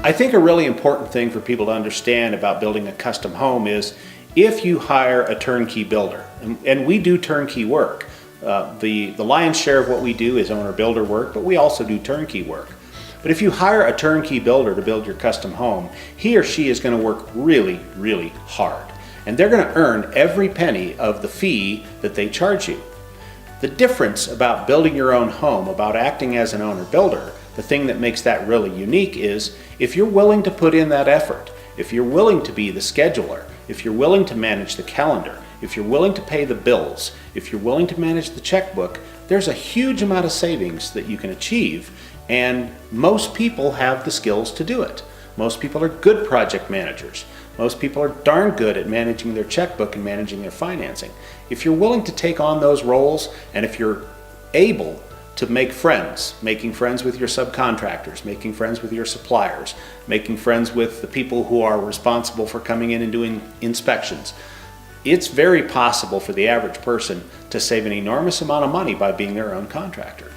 I think a really important thing for people to understand about building a custom home is if you hire a turnkey builder, and we do turnkey work. The lion's share of what we do is owner builder work, but we also do turnkey work. But if you hire a turnkey builder to build your custom home, he or she is going to work really, really hard. And they're going to earn every penny of the fee that they charge you. The difference about building your own home, about acting as an owner builder, the thing that makes that really unique is if you're willing to put in that effort, if you're willing to be the scheduler, if you're willing to manage the calendar, if you're willing to pay the bills, if you're willing to manage the checkbook, there's a huge amount of savings that you can achieve, and most people have the skills to do it. Most people are good project managers. Most people are darn good at managing their checkbook and managing their financing. If you're willing to take on those roles, and if you're able to make friends, making friends with your subcontractors, making friends with your suppliers, making friends with the people who are responsible for coming in and doing inspections, it's very possible for the average person to save an enormous amount of money by being their own contractor.